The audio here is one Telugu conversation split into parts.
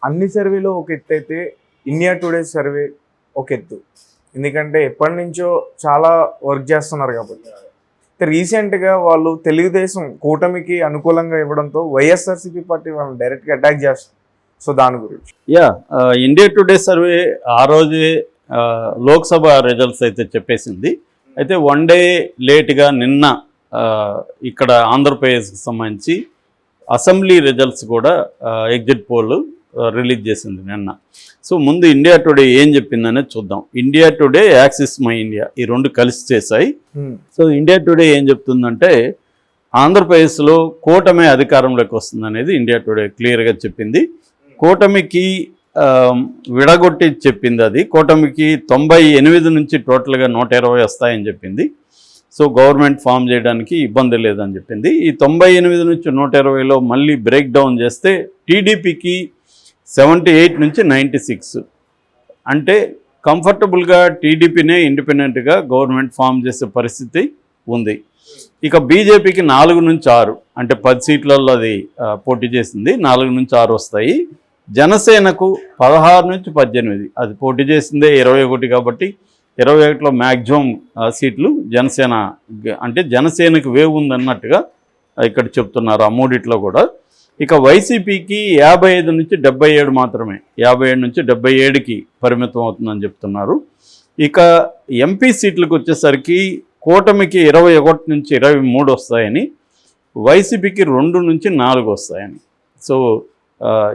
అన్ని సర్వేలో ఒక ఎత్తు అయితే ఇండియా టుడే సర్వే ఒక ఎత్తు. ఎందుకంటే ఎప్పటి నుంచో చాలా వర్క్ చేస్తున్నారు కాబట్టి. రీసెంట్గా వాళ్ళు తెలుగుదేశం కూటమికి అనుకూలంగా ఇవ్వడంతో వైఎస్ఆర్సీపీ పార్టీ వాళ్ళని డైరెక్ట్గా అటాక్ చేస్తారు. సో దాని గురించి ఇండియా టుడే సర్వే ఆ రోజే లోక్సభ రిజల్ట్స్ అయితే చెప్పేసింది. అయితే వన్ డే లేట్గా నిన్న ఇక్కడ ఆంధ్రప్రదేశ్కి సంబంధించి అసెంబ్లీ రిజల్ట్స్ కూడా ఎగ్జిట్ పోల్ రిలీజ్ చేసింది నిన్న. సో ముందు ఇండియా టుడే ఏం చెప్పిందనేది చూద్దాం. India today, axis my India ఈ రెండు కలిసి చేశాయి. సో ఇండియా టుడే ఏం చెప్తుందంటే ఆంధ్రప్రదేశ్లో కూటమి అధికారంలోకి వస్తుందనేది ఇండియా టుడే క్లియర్గా చెప్పింది. కూటమికి విడగొట్టి చెప్పింది. అది కూటమికి 98 నుంచి టోటల్గా 120 వస్తాయని చెప్పింది. సో గవర్నమెంట్ ఫామ్ చేయడానికి ఇబ్బంది లేదని చెప్పింది. ఈ 98 నుంచి 120లో మళ్ళీ బ్రేక్ డౌన్ చేస్తే టీడీపీకి 78 నుంచి 96, అంటే కంఫర్టబుల్గా టీడీపీనే ఇండిపెండెంట్గా గవర్నమెంట్ ఫామ్ చేసే పరిస్థితి ఉంది. ఇక బీజేపీకి 4 నుంచి 6, అంటే 10 సీట్లలో అది పోటీ చేసింది. 4 నుంచి 6 వస్తాయి. జనసేనకు 16 నుంచి 18, అది పోటీ చేసిందే 21 కాబట్టి 21లో మ్యాక్సిమం సీట్లు జనసేన, అంటే జనసేనకు వేవ్ ఉందన్నట్టుగా ఇక్కడ చెప్తున్నారు ఆ మూడిట్లో కూడా. ఇక వైసీపీకి 55 నుంచి 77 మాత్రమే, 57 నుంచి 77కి పరిమితం అవుతుందని చెప్తున్నారు. ఇక ఎంపీ సీట్లకు వచ్చేసరికి కూటమికి 21 నుంచి 23 వస్తాయని, వైసీపీకి 2 నుంచి 4 వస్తాయని. సో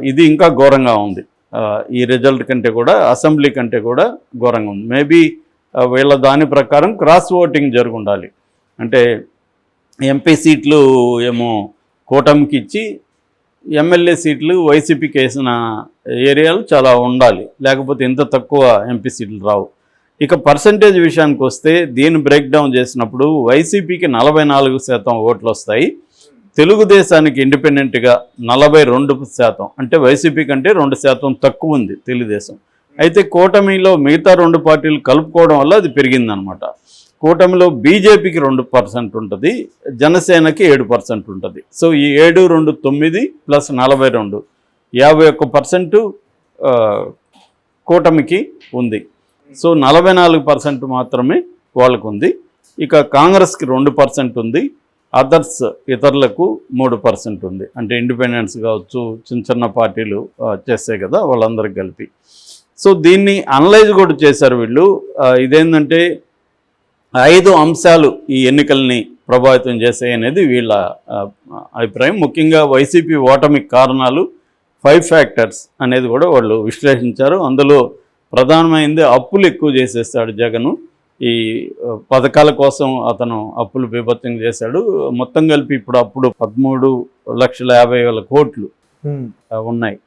ఇది ఇంకా ఘోరంగా ఉంది. ఈ రిజల్ట్ కంటే కూడా, అసెంబ్లీ కంటే కూడా ఘోరంగా ఉంది. మేబీ వీళ్ళ దాని ప్రకారం క్రాస్ ఓటింగ్ జరిగి ఉండాలి. అంటే ఎంపీ సీట్లు ఏమో కూటమికి ఇచ్చి ఎమ్మెల్యే సీట్లు వైసీపీకి వేసిన ఏరియాలు చాలా ఉండాలి, లేకపోతే ఇంత తక్కువ ఎంపీ సీట్లు రావు. ఇక పర్సంటేజ్ విషయానికి వస్తే దీన్ని బ్రేక్ డౌన్ చేసినప్పుడు వైసీపీకి 44% ఓట్లు వస్తాయి. తెలుగుదేశానికి ఇండిపెండెంట్గా 42%, అంటే వైసీపీ కంటే 2% తక్కువ ఉంది తెలుగుదేశం. అయితే కూటమిలో మిగతా 2 పార్టీలు కలుపుకోవడం వల్ల అది పెరిగిందనమాట. కూటమిలో బీజేపీకి 2% ఉంటుంది, జనసేనకి 7% ఉంటుంది. సో ఈ 7, 2, 9 ప్లస్ 42, 51% కూటమికి ఉంది. సో 44% మాత్రమే వాళ్ళకు ఉంది. ఇక కాంగ్రెస్కి 2% ఉంది, అదర్స్ ఇతరులకు 3% ఉంది. అంటే ఇండిపెండెన్స్ కావచ్చు, చిన్న చిన్న పార్టీలు చేస్తాయి కదా, వాళ్ళందరికీ కలిపి. సో దీన్ని అనలైజ్ కూడా చేశారు వీళ్ళు. ఇదేంటంటే 5 అంశాలు ఈ ఎన్నికల్ని ప్రభావితం చేశాయి అనేది వీళ్ళ అభిప్రాయం. ముఖ్యంగా వైసీపీ ఓటమికి కారణాలు 5 ఫ్యాక్టర్స్ అనేది కూడా వాళ్ళు విశ్లేషించారు. అందులో ప్రధానమైనది అప్పులు ఎక్కువ చేసేస్తాడు జగను. ఈ పథకాల కోసం అతను అప్పులు బీభత్సం చేశాడు. మొత్తం కలిపి ఇప్పుడు అప్పుడు 13,50,000 కోట్లు ఉన్నాయి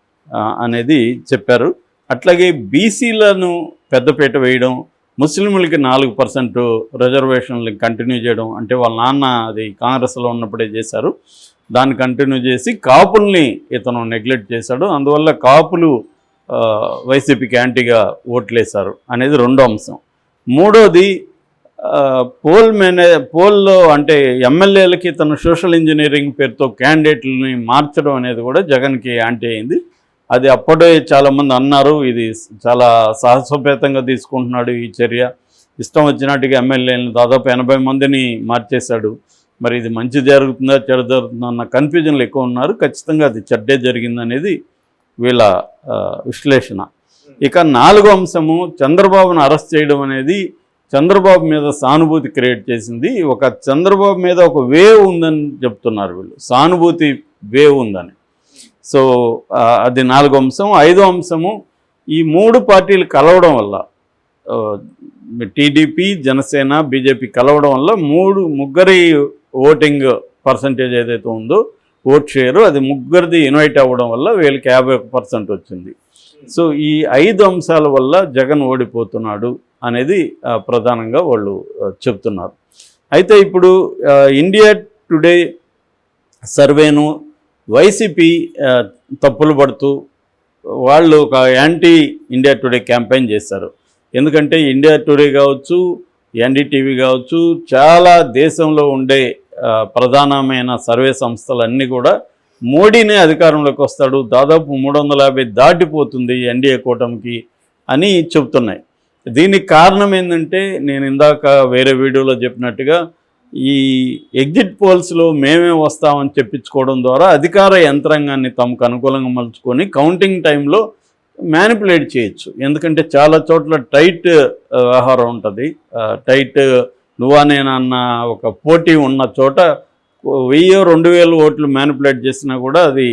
అనేది చెప్పారు. అట్లాగే బీసీలను పెద్దపీట వేయడం, ముస్లింలకి 4% రిజర్వేషన్లు కంటిన్యూ చేయడం, అంటే వాళ్ళ నాన్న అది కాంగ్రెస్లో ఉన్నప్పుడే చేశారు, దాన్ని కంటిన్యూ చేసి కాపుల్ని ఇతను నెగ్లెక్ట్ చేశాడు. అందువల్ల కాపులు వైసీపీకి యాంటీగా ఓట్లేశారు అనేది 2వ అంశం. 3వది పోల్లో అంటే ఎమ్మెల్యేలకి తన సోషల్ ఇంజనీరింగ్ పేరుతో క్యాండిడేట్లని మార్చడం అనేది కూడా జగన్కి యాంటీ అయింది. అది అప్పుడే చాలామంది అన్నారు, ఇది చాలా సాహసోపేతంగా తీసుకుంటున్నాడు ఈ చర్య, ఇష్టం వచ్చినట్టుగా ఎమ్మెల్యేలను దాదాపు 80 మందిని మార్చేశాడు, మరి ఇది మంచి జరుగుతుందా చెడు జరుగుతుందా అన్న కన్ఫ్యూజన్లు ఎక్కువ ఉన్నారు. ఖచ్చితంగా అది చెడ్డే జరిగిందనేది వీళ్ళ విశ్లేషణ. ఇక 4వ అంశము చంద్రబాబును అరెస్ట్ చేయడం అనేది చంద్రబాబు మీద సానుభూతి క్రియేట్ చేసింది. ఒక చంద్రబాబు మీద ఒక వేవ్ ఉందని చెప్తున్నారు వీళ్ళు, సానుభూతి వేవ్ ఉందని. సో అది 4వ అంశం. 5వ అంశము ఈ 3 పార్టీలు కలవడం వల్ల, టీడీపీ, జనసేన, బీజేపీ కలవడం వల్ల ముగ్గురి ఓటింగ్ పర్సంటేజ్ ఏదైతే ఉందో ఓట్ షేరు, అది ముగ్గురిది ఇన్వైట్ అవ్వడం వల్ల వీళ్ళకి 51% వచ్చింది. సో ఈ 5 అంశాల వల్ల జగన్ ఓడిపోతున్నాడు అనేది ప్రధానంగా వాళ్ళు చెప్తున్నారు. అయితే ఇప్పుడు ఇండియా టుడే సర్వేను వైసీపీ తప్పులు పడుతూ వాళ్ళు ఒక యాంటీ ఇండియా టుడే క్యాంపెయిన్ చేశారు. ఎందుకంటే ఇండియా టుడే కావచ్చు, ఎన్డీటీవీ కావచ్చు, చాలా దేశంలో ఉండే ప్రధానమైన సర్వే సంస్థలన్నీ కూడా మోడీనే అధికారంలోకి వస్తాడు, దాదాపు 350 దాటిపోతుంది ఎన్డీఏ కూటమికి అని చెప్తున్నాయి. దీనికి కారణం ఏంటంటే నేను ఇందాక వేరే వీడియోలో చెప్పినట్టుగా ఈ ఎగ్జిట్ పోల్స్లో మేమే వస్తామని చెప్పించుకోవడం ద్వారా అధికార యంత్రాంగాన్ని తమకు అనుకూలంగా మలుచుకొని కౌంటింగ్ టైంలో మ్యానిపులేట్ చేయొచ్చు. ఎందుకంటే చాలా చోట్ల టైట్ వ్యవహారం ఉంటుంది. టైట్ నువ్వా నేనన్న ఒక పోటీ ఉన్న చోట 1000-2000 ఓట్లు మ్యానిపులేట్ చేసినా కూడా అది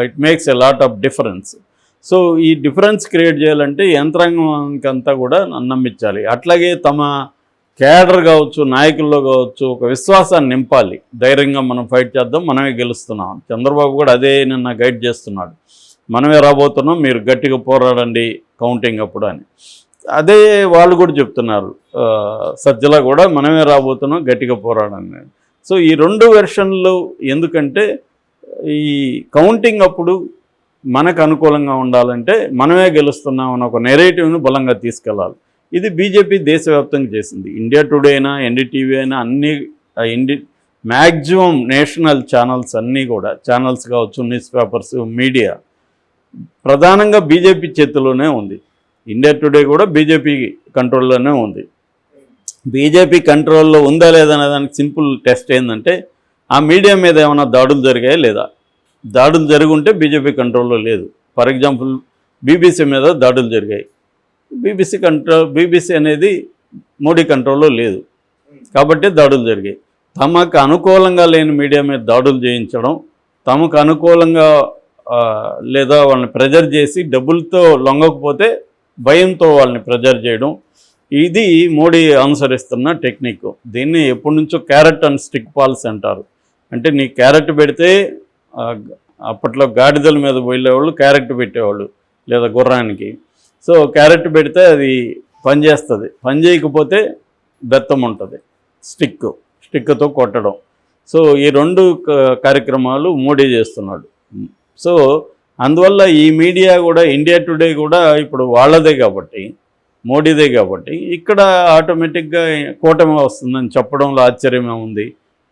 it makes a lot of difference. So ఈ డిఫరెన్స్ క్రియేట్ చేయాలంటే యంత్రాంగానికి అంతా కూడా నమ్మించాలి. అట్లాగే తమ క్యాడర్ కావచ్చు, నాయకుల్లో కావచ్చు ఒక విశ్వాసాన్ని నింపాలి. ధైర్యంగా మనం ఫైట్ చేద్దాం, మనమే గెలుస్తున్నాం. చంద్రబాబు కూడా అదే నిన్న గైడ్ చేస్తున్నాడు, మనమే రాబోతున్నాం, మీరు గట్టిగా పోరాడండి కౌంటింగ్ అప్పుడు అని. అదే వాళ్ళు కూడా చెప్తున్నారు, సజ్జల కూడా మనమే రాబోతున్నాం, గట్టిగా పోరాడండి. సో ఈ 2 వెర్షన్లు ఎందుకంటే ఈ కౌంటింగ్ అప్పుడు మనకు అనుకూలంగా ఉండాలంటే మనమే గెలుస్తున్నాం అన్న ఒక నెరేటివ్ను బలంగా తీసుకెళ్ళాలి. ఇది బీజేపీ దేశవ్యాప్తంగా చేసింది. ఇండియా టుడే అయినా, ఎన్డీటీవీ అయినా అన్ని మ్యాక్సిమం నేషనల్ ఛానల్స్ అన్నీ కూడా, ఛానల్స్ కావచ్చు, న్యూస్ పేపర్స్, మీడియా ప్రధానంగా బీజేపీ చేతిలోనే ఉంది. ఇండియా టుడే కూడా బీజేపీ కంట్రోల్లోనే ఉంది. బీజేపీ కంట్రోల్లో ఉందా లేదా అనే దానికి సింపుల్ టెస్ట్ ఏంటంటే ఆ మీడియా మీద ఏమైనా దాడులు జరిగాయా లేదా. దాడులు జరిగి ఉంటే బీజేపీ కంట్రోల్లో లేదు. ఫర్ ఎగ్జాంపుల్ బీబీసీ మీద దాడులు జరిగాయి. బీబీసీ అనేది మోడీ కంట్రోల్లో లేదు కాబట్టి దాడులు జరిగాయి. తమకు అనుకూలంగా లేని మీడియా మీద దాడులు చేయించడం, తమకు అనుకూలంగా లేదా వాళ్ళని ప్రెజర్ చేసి డబ్బులతో లొంగకపోతే భయంతో వాళ్ళని ప్రెజర్ చేయడం, ఇది మోడీ అనుసరిస్తున్న టెక్నిక్. దీన్ని ఎప్పటి నుంచో క్యారెట్ అండ్ స్టిక్ పాలసీ అంటారు. అంటే నీ క్యారెట్ పెడితే అప్పట్లో గాడిదల మీద వెళ్ళేవాళ్ళు క్యారెట్ పెట్టేవాళ్ళు లేదా గుర్రానికి. సో క్యారెట్ పెడితే అది పనిచేస్తుంది, పని చేయకపోతే బెత్తం ఉంటుంది, స్టిక్తో కొట్టడం. సో ఈ 2 కార్యక్రమాలు మోడీ చేస్తున్నాడు. సో అందువల్ల ఈ మీడియా కూడా, ఇండియా టుడే కూడా ఇప్పుడు వాళ్ళదే కాబట్టి, మోడీదే కాబట్టి ఇక్కడ ఆటోమేటిక్గా కూటమి వస్తుందని చెప్పడంలో ఆశ్చర్యమే ఉంది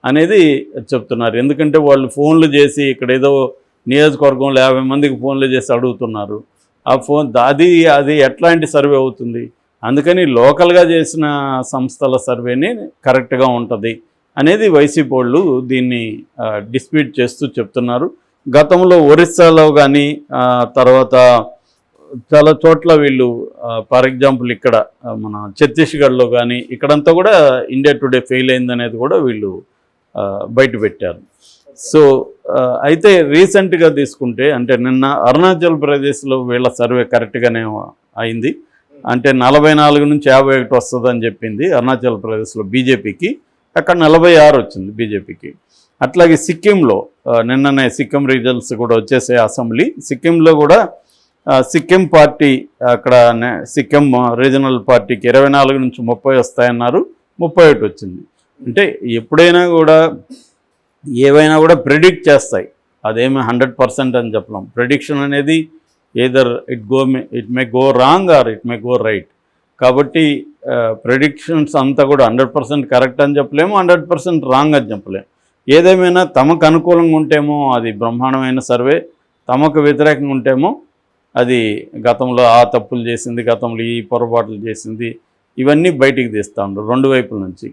అనేది చెప్తున్నారు. ఎందుకంటే వాళ్ళు ఫోన్లు చేసి ఇక్కడ ఏదో నియోజకవర్గంలో 50 మందికి ఫోన్లు చేసి అడుగుతున్నారు. ఆ ఫోన్ అది ఎట్లాంటి సర్వే అవుతుంది. అందుకని లోకల్గా చేసిన సంస్థల సర్వేని కరెక్ట్గా ఉంటుంది అనేది వైసీపీ వాళ్ళు దీన్ని డిస్ప్యూట్ చేస్తూ చెప్తున్నారు. గతంలో ఒరిస్సాలో కానీ తర్వాత చాలా చోట్ల వీళ్ళు ఫర్ ఎగ్జాంపుల్ ఇక్కడ మన ఛత్తీస్గఢ్లో కానీ ఇక్కడంతా కూడా ఇండియా టుడే ఫెయిల్ అయిందనేది కూడా వీళ్ళు బయట పెట్టారు. సో అయితే రీసెంట్గా తీసుకుంటే అంటే నిన్న అరుణాచల్ ప్రదేశ్లో వీళ్ళ సర్వే కరెక్ట్గానే అయింది. అంటే 44 నుంచి 51 వస్తుందని చెప్పింది అరుణాచల్ ప్రదేశ్లో బీజేపీకి, అక్కడ 46 వచ్చింది బీజేపీకి. అట్లాగే సిక్కింలో నిన్ననే సిక్కిం రీజన్స్ కూడా వచ్చేసే అసెంబ్లీ. సిక్కింలో కూడా సిక్కిం పార్టీ అక్కడ సిక్కిం రీజనల్ పార్టీకి 24 నుంచి 30 వస్తాయన్నారు, 31 వచ్చింది. అంటే ఎప్పుడైనా కూడా ఏవైనా కూడా ప్రెడిక్ట్ చేస్తాయి, అదేమి 100% అని చెప్పలేం. ప్రెడిక్షన్ అనేది either it may go wrong or it may go right. కాబట్టి ప్రెడిక్షన్స్ అంతా కూడా 100% కరెక్ట్ అని చెప్పలేము, 100% రాంగ్ అని చెప్పలేము. ఏదేమైనా తమకు అనుకూలంగా ఉంటేమో అది బ్రహ్మాండమైన సర్వే, తమకు వ్యతిరేకంగా ఉంటేమో అది గతంలో ఆ తప్పులు చేసింది, గతంలో ఈ పొరపాట్లు చేసింది, ఇవన్నీ బయటికి తీస్తూ ఉండరు 2 వైపుల నుంచి.